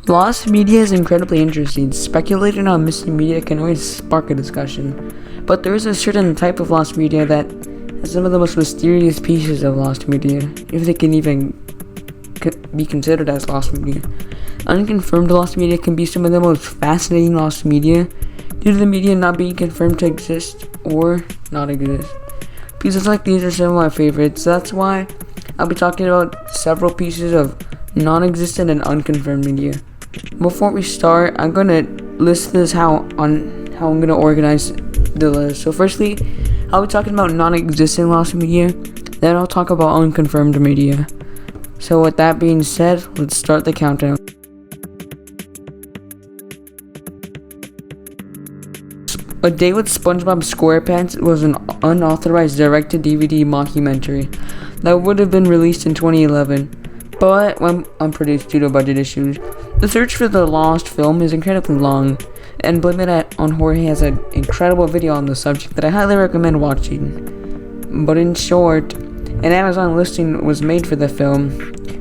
Lost media is incredibly interesting. Speculating on missing media can always spark a discussion, but there is a certain type of lost media that has some of the most mysterious pieces of lost media, if they can even be considered as lost media. Unconfirmed lost media can be some of the most fascinating lost media due to the media not being confirmed to exist or not exist. Pieces like these are some of my favorites. That's why I'll be talking about several pieces of non-existent and unconfirmed media. Before we start, I'm gonna list this how I'm gonna organize the list. So firstly, I'll be talking about non-existent lost media, then I'll talk about unconfirmed media. So with that being said, let's start the countdown. A Day with SpongeBob SquarePants was an unauthorized direct-to-DVD mockumentary that would have been released in 2011, but went unproduced due to budget issues. The search for the lost film is incredibly long, and Blame It on Jorge has an incredible video on the subject that I highly recommend watching. But in short, an Amazon listing was made for the film,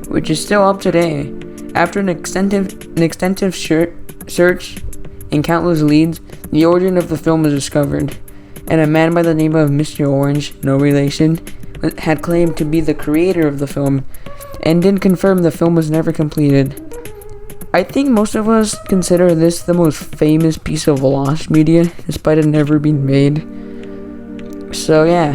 which is still up today. After an extensive search and countless leads, the origin of the film was discovered, and a man by the name of Mr. Orange, no relation, had claimed to be the creator of the film, and did confirm the film was never completed. I think most of us consider this the most famous piece of lost media, despite it never being made. So yeah.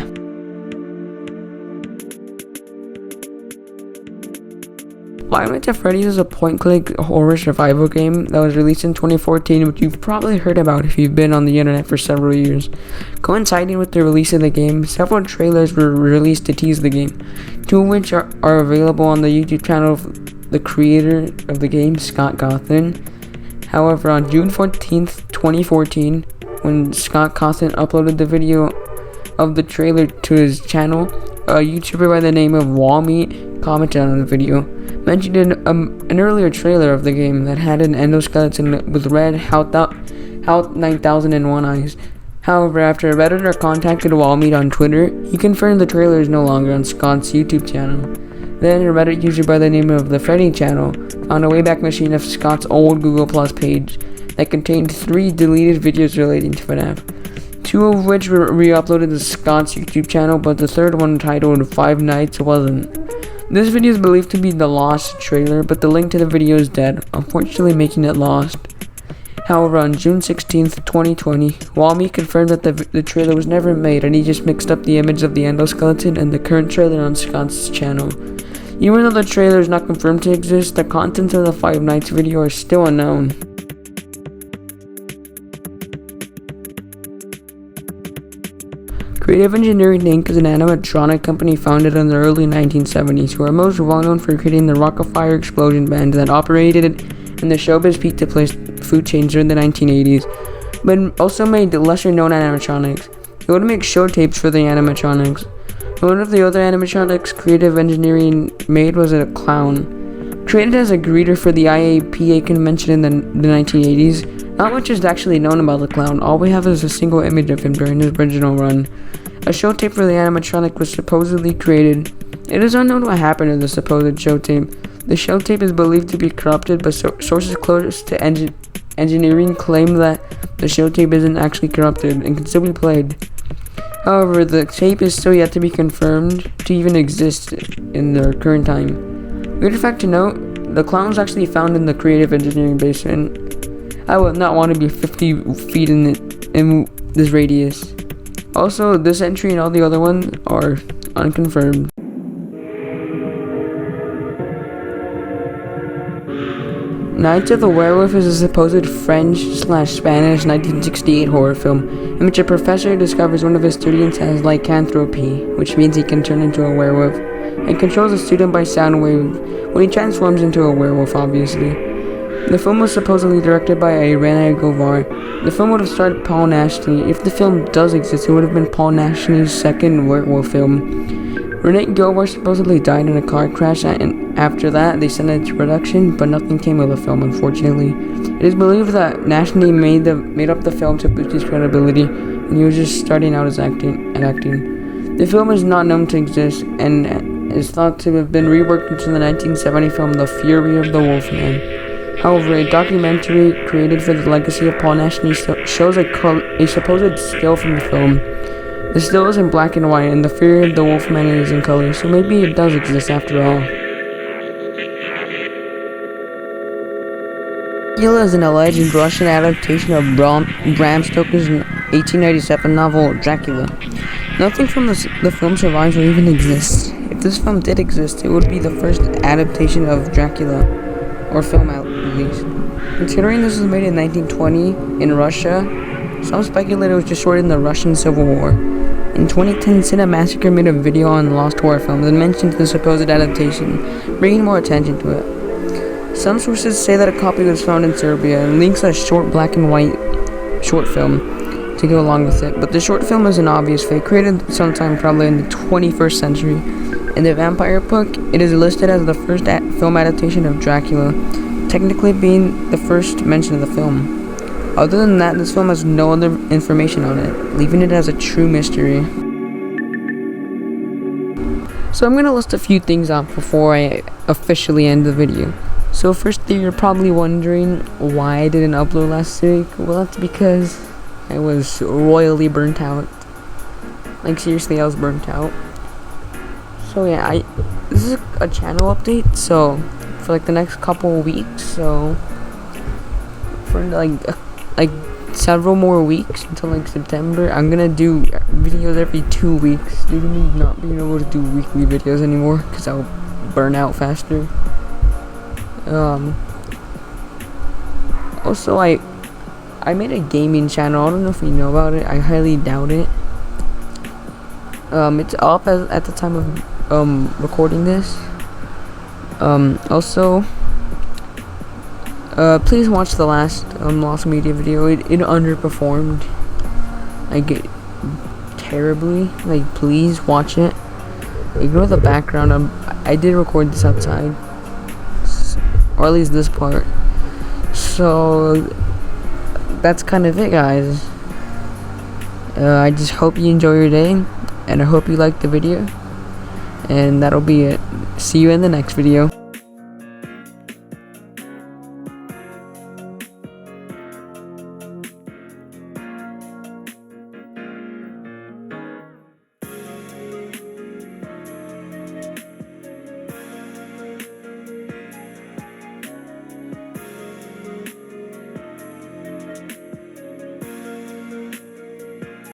Five Nights at Freddys is a point-click horror survival game that was released in 2014, which you've probably heard about if you've been on the internet for several years. Coinciding with the release of the game, several trailers were released to tease the game, two of which are available on the YouTube channel of the creator of the game, Scott Cawthon. However, on June 14th, 2014, when Scott Cawthon uploaded the video of the trailer to his channel, a YouTuber by the name of Wallmeat commented on the video, mentioned an earlier trailer of the game that had an endoskeleton with red Hout 9001 eyes. However, after a Redditor contacted Wallmeat on Twitter, he confirmed the trailer is no longer on Scott's YouTube channel. Then, a Reddit user by the name of the Freddy channel found a Wayback Machine of Scott's old Google Plus page that contained 3 deleted videos relating to FNAF, 2 of which were re-uploaded to Scott's YouTube channel, but the third one, titled 5 Nights, wasn't. This video is believed to be the lost trailer, but the link to the video is dead, unfortunately making it lost. However, on June 16th, 2020, Wallmeat confirmed that the trailer was never made, and he just mixed up the image of the endoskeleton and the current trailer on Scott's channel. Even though the trailer is not confirmed to exist, the contents of the 5 Nights video are still unknown. Creative Engineering Inc. is an animatronic company founded in the early 1970s, who are most well known for creating the Rock-afire Explosion band that operated in the Showbiz pizza place food chain during the 1980s, but also made lesser known animatronics. It would make show tapes for the animatronics. One of the other animatronics Creative Engineering made was a clown. Created as a greeter for the IAPA convention in the 1980s, not much is actually known about the clown. All we have is a single image of him during his original run. A show tape for the animatronic was supposedly created. It is unknown what happened to the supposed show tape. The show tape is believed to be corrupted, but sources close to engineering claim that the show tape isn't actually corrupted and can still be played. However, the tape is still yet to be confirmed to even exist in their current time. Weird fact to note, the clown was actually found in the Creative Engineering basement. I would not want to be 50 feet in this radius. Also, this entry and all the other ones are unconfirmed. Night of the Werewolf is a supposed French/Spanish 1968 horror film in which a professor discovers one of his students has lycanthropy, which means he can turn into a werewolf, and controls the student by sound wave when he transforms into a werewolf, obviously. The film was supposedly directed by Irene Govar. The film would have starred Paul Nashney. If the film does exist, it would have been Paul Nashney's second werewolf film. Renee Govar supposedly died in a car crash, and after that they sent it to production, but nothing came of the film, unfortunately. It is believed that Nashney made up the film to boost his credibility, and he was just starting out as acting. The film is not known to exist, and is thought to have been reworked into the 1970 film The Fury of the Wolfman. However, a documentary created for the legacy of Paul Nash shows a supposed still from the film. The still is in black and white, and the figure of the Wolfman is in color, so maybe it does exist after all. Dracula is an alleged Russian adaptation of Bram Stoker's 1897 novel Dracula. Nothing from the film survives or even exists. If this film did exist, it would be the first adaptation of Dracula, or film at least. Considering this was made in 1920 in Russia, some speculate it was just short in the Russian Civil War. In 2010, Cinemassacre made a video on lost horror films and mentioned the supposed adaptation, bringing more attention to it. Some sources say that a copy was found in Serbia and links a short black and white short film to go along with it, but the short film is an obvious fake, created sometime probably in the 21st century. In the Vampire book, it is listed as the first film adaptation of Dracula, technically being the first mention of the film. Other than that, this film has no other information on it, leaving it as a true mystery. So I'm gonna list a few things out before I officially end the video. So firstly, you're probably wondering why I didn't upload last week. Well, that's because I was royally burnt out. Like, seriously, I was burnt out. So yeah, this is a channel update, so for like the next couple of weeks, so for like several more weeks until like September, I'm gonna do videos every 2 weeks due to me not being able to do weekly videos anymore because I'll burn out faster. Also, I made a gaming channel. I don't know if you know about it. I highly doubt it. It's up at the time of recording this. Also, please watch the last Lost Media video. It underperformed, like, terribly. Like, please watch it. Ignore the background. I did record this outside, or at least this part. So that's kind of it, guys. I just hope you enjoy your day, and I hope you liked the video, and that'll be it. See you in the next video.